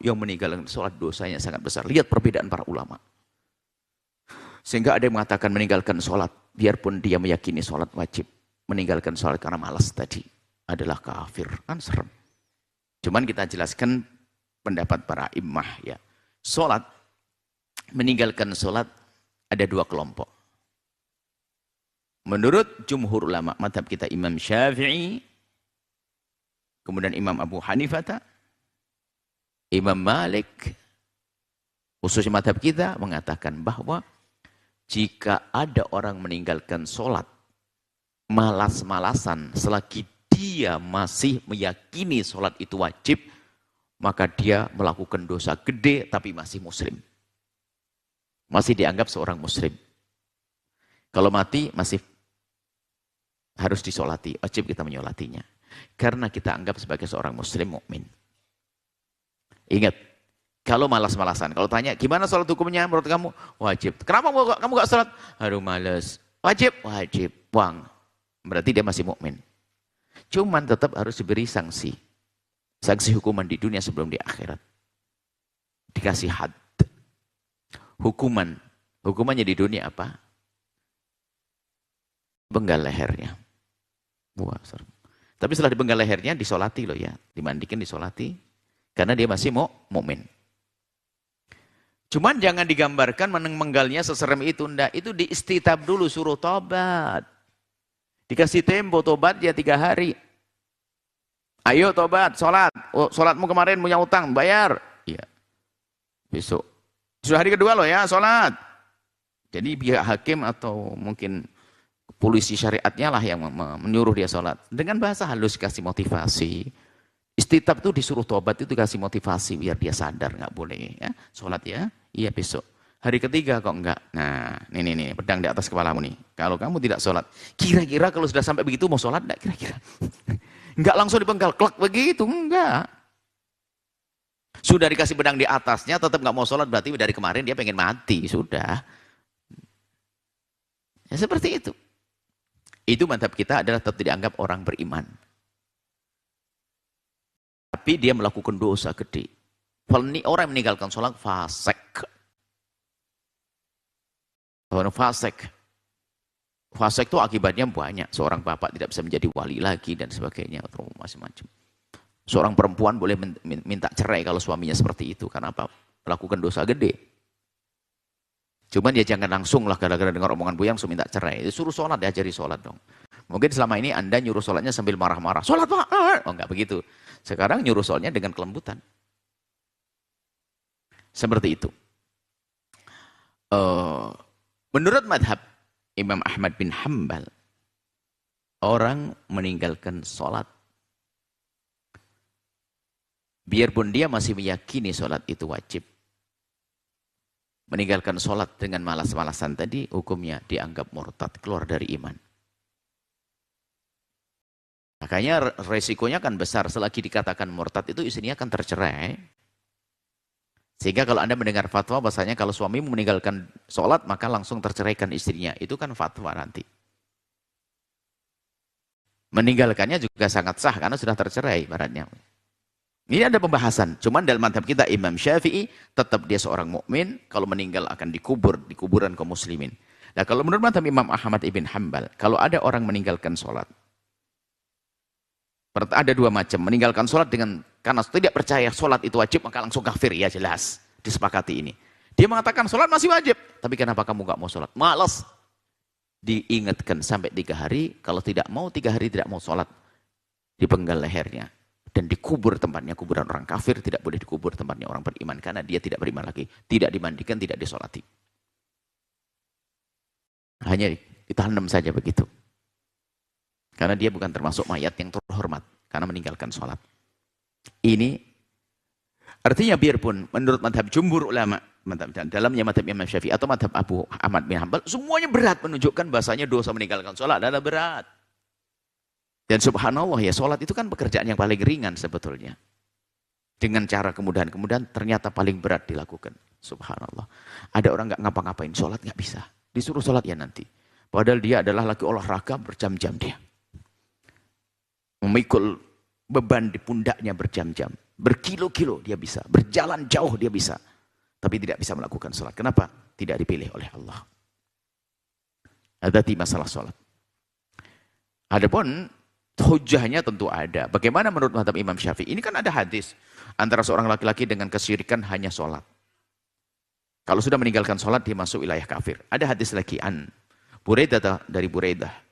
yang meninggalkan sholat dosanya sangat besar. Lihat perbedaan para ulama. Sehingga ada yang mengatakan meninggalkan sholat, biarpun dia meyakini sholat wajib. Meninggalkan sholat karena malas tadi adalah kafir. Kan serem. Cuman kita jelaskan pendapat para imam ya. Sholat, meninggalkan sholat ada dua kelompok. Menurut jumhur ulama, madhab kita Imam Syafi'i, kemudian Imam Abu Hanifah, Imam Malik, khususnya madhab kita mengatakan bahwa jika ada orang meninggalkan sholat malas-malasan selagi dia masih meyakini sholat itu wajib, maka dia melakukan dosa gede tapi masih muslim. Masih dianggap seorang muslim. Kalau mati masih harus disolati, wajib kita menyolatinya. Karena kita anggap sebagai seorang muslim mukmin. Ingat, kalau malas-malasan, kalau tanya gimana sholat hukumnya menurut kamu? Wajib. Kenapa kamu gak sholat? Aduh malas. Wajib? Wajib. Buang. Berarti dia masih mukmin. Cuman tetap harus diberi sanksi. Sanksi hukuman di dunia sebelum di akhirat. Dikasih had. Hukumannya di dunia apa? Penggal lehernya. Wah, serem. Tapi setelah dipenggal lehernya disolati loh ya, dimandikan disolati karena dia masih mukmin. Cuman jangan digambarkan menggalnya seserem itu, ndak. Itu diistitab dulu, suruh tobat. Dikasih tempo tobat ya 3 hari. Ayo tobat, sholat. Oh, sholatmu kemarin punya utang, bayar. Iya. Besok. Sudah hari kedua loh ya, sholat. Jadi pihak hakim atau mungkin polisi syariatnya lah yang menyuruh dia sholat. Dengan bahasa halus kasih motivasi. Istitab itu disuruh tobat itu kasih motivasi biar dia sadar, nggak boleh ya. Sholat ya, iya besok. Hari ketiga kok enggak. Nah, nih pedang di atas kepalamu nih. Kalau kamu tidak sholat, kira-kira kalau sudah sampai begitu mau sholat enggak kira-kira? Enggak langsung dipenggal, klek begitu, enggak. Sudah dikasih pedang di atasnya, tetap nggak mau sholat, berarti dari kemarin dia pengen mati, sudah. Ya seperti itu. Itu mantap kita adalah tetap dianggap orang beriman. Tapi dia melakukan dosa gede. Orang yang meninggalkan sholat fasik. Orang fasik. Fasik itu akibatnya banyak. Seorang bapak tidak bisa menjadi wali lagi dan sebagainya. Atau macam-macam. Seorang perempuan boleh minta cerai kalau suaminya seperti itu. Karena apa? Melakukan dosa gede. Cuman dia jangan langsung lah gara-gara dengar omongan Buya langsung minta cerai. Suruh sholat, diajari sholat dong. Mungkin selama ini Anda nyuruh sholatnya sambil marah-marah. Sholat Pak! Oh enggak begitu. Sekarang nyuruh sholatnya dengan kelembutan. Seperti itu. Menurut madhab Imam Ahmad bin Hanbal, orang meninggalkan sholat, biarpun dia masih meyakini sholat itu wajib, meninggalkan sholat dengan malas-malasan tadi, hukumnya dianggap murtad, keluar dari iman. Makanya resikonya kan besar, selagi dikatakan murtad itu istrinya akan tercerai. Sehingga kalau Anda mendengar fatwa bahasanya kalau suami meninggalkan sholat maka langsung terceraikan istrinya, itu kan fatwa nanti. Meninggalkannya juga sangat sah karena sudah tercerai baratnya. Ini ada pembahasan, cuman dalam madhab kita Imam Syafi'i tetap dia seorang mukmin, kalau meninggal akan dikubur di kuburan kaum muslimin. Nah kalau menurut madhab Imam Ahmad ibn Hanbal, kalau ada orang meninggalkan sholat, ada dua macam, meninggalkan sholat dengan karena tidak percaya sholat itu wajib maka langsung kafir, ya jelas disepakati ini. Dia mengatakan sholat masih wajib, tapi kenapa kamu nggak mau sholat? Malas. Diingatkan sampai 3 hari, kalau tidak mau 3 hari tidak mau sholat, dipenggal lehernya dan dikubur tempatnya kuburan orang kafir, tidak boleh dikubur tempatnya orang beriman karena dia tidak beriman lagi, tidak dimandikan, tidak disolati. Hanya ditanam saja begitu. Karena dia bukan termasuk mayat yang terhormat karena meninggalkan sholat. Ini artinya biarpun menurut madhab jumhur ulama, dalamnya madhab Imam Syafi'i atau madhab Abu Ahmad bin Hanbal, semuanya berat menunjukkan bahasanya dosa meninggalkan sholat adalah berat. Dan subhanallah ya, sholat itu kan pekerjaan yang paling ringan sebetulnya. Dengan cara kemudahan-kemudahan ternyata paling berat dilakukan. Subhanallah. Ada orang nggak ngapa-ngapain, sholat nggak bisa. Disuruh sholat ya nanti. Padahal dia adalah laki olahraga berjam-jam dia. Memikul beban di pundaknya berjam-jam. Berkilo-kilo dia bisa, berjalan jauh dia bisa. Tapi tidak bisa melakukan sholat. Kenapa? Tidak dipilih oleh Allah. Ada di masalah sholat. Adapun hujahnya tentu ada. Bagaimana menurut mazhab Imam Syafi'i? Ini kan ada hadis antara seorang laki-laki dengan kesyirikan hanya sholat. Kalau sudah meninggalkan sholat, dia masuk wilayah kafir. Ada hadis lagi an Buraidah, dari Buraidah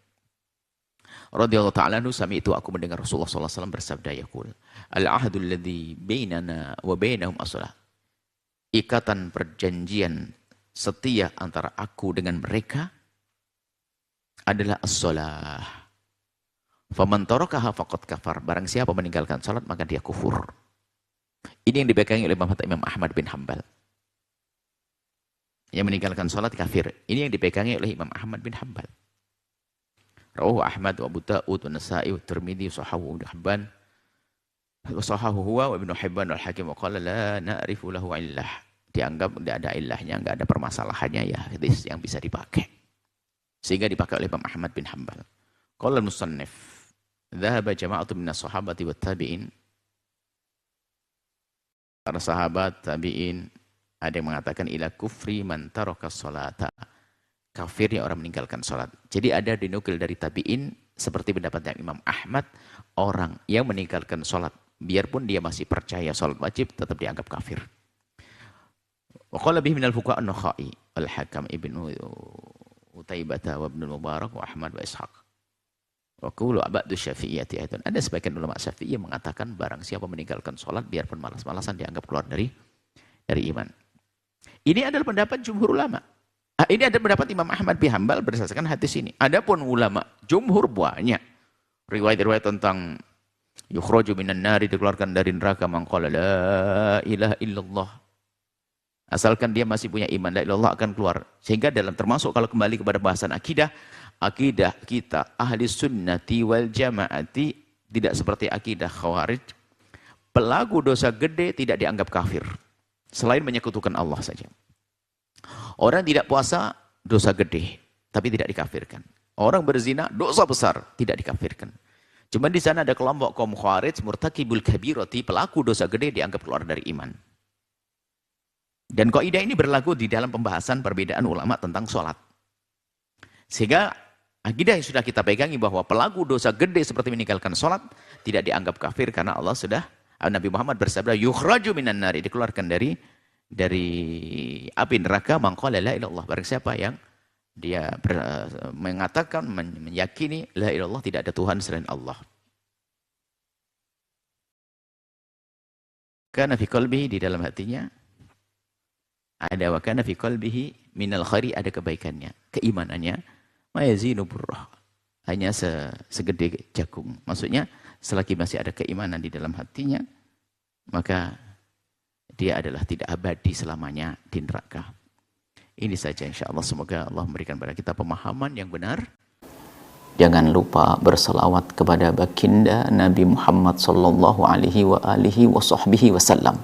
radhiyallahu ta'ala anhu, sami itu aku mendengar Rasulullah SAW bersabda, yaqul al-ahdul ladzi bainana wa bainahum as-shalah. Ikatan perjanjian setia antara aku dengan mereka adalah as-shalah. Faman tarakaha faqad kafar. Barang siapa meninggalkan salat maka dia kufur. Ini yang dipegangi oleh Imam Ahmad bin Hanbal. Yang meninggalkan salat kafir. Ini yang dipegangi oleh Imam Ahmad bin Hanbal. Rawahu Ahmad wa Abu Dawud wa Nasa'i wa Tirmidzi wa sahahu Ibnu Hibban. Wa sahahu huwa wa Ibnu Hibban wal Hakim wa qala la na'rifu lahu illah. Dianggap tidak ada ilahnya, enggak ada permasalahannya, ya hadis yang bisa dipakai. Sehingga dipakai oleh Imam Ahmad bin Hanbal. Qala al-musannif dhahaba jama'atu minas sahabati wat tabi'in. Para sahabat tabi'in ada yang mengatakan ila kufri man taraka sholata. Kafirnya orang meninggalkan sholat. Jadi ada dinukil dari tabi'in seperti pendapatnya Imam Ahmad, orang yang meninggalkan sholat biarpun dia masih percaya sholat wajib tetap dianggap kafir. Wa qala bihi minal fuqaha an-Nakhai al-Hakam ibnu Utaibah wa Ibnu Mubarak wa Ahmad wa Ishaq. Wa qulu ba'du Syafi'iyyati aidan. Ada sebagian ulama Syafi'i yang mengatakan barang siapa meninggalkan sholat biarpun malas-malasan dianggap keluar dari iman. Ini adalah pendapat jumhur ulama. Ini ada pendapat Imam Ahmad bin Hanbal berdasarkan hadis ini. Adapun ulama jumhur banyak riwayat-riwayat tentang yukhraju minan nari, dikeluarkan dari neraka, man qala la ilaha illallah. Asalkan dia masih punya iman, la ilallah akan keluar. Sehingga dalam termasuk kalau kembali kepada bahasan akidah kita ahli sunnati wal jamaati tidak seperti akidah khawarij. Pelaku dosa gede tidak dianggap kafir selain menyekutukan Allah saja. Orang tidak puasa dosa gede tapi tidak dikafirkan. Orang berzina dosa besar tidak dikafirkan. Cuma di sana ada kelompok kaum khawarij murtakibul kabirati, pelaku dosa gede dianggap keluar dari iman. Dan kaidah ini berlaku di dalam pembahasan perbedaan ulama tentang sholat. Sehingga akidah yang sudah kita pegangi bahwa pelaku dosa gede seperti meninggalkan sholat tidak dianggap kafir karena Allah sudah, Nabi Muhammad bersabda, yukhraju minan nari, dikeluarkan dari api neraka, man qala la ilallah. Barang siapa yang dia mengatakan, meyakini la ilallah, tidak ada Tuhan selain Allah. Kana fi qalbihi, di dalam hatinya ada, wa kana fi qalbihi minal khairi, ada kebaikannya, keimanannya, ma yazinu burrah, hanya segede jagung. Maksudnya selagi masih ada keimanan di dalam hatinya, maka dia adalah tidak abadi selamanya di neraka. Ini saja insyaAllah. Semoga Allah memberikan kepada kita pemahaman yang benar. Jangan lupa berselawat kepada baginda Nabi Muhammad sallallahu alaihi wa alihi wa sahbihi wasallam.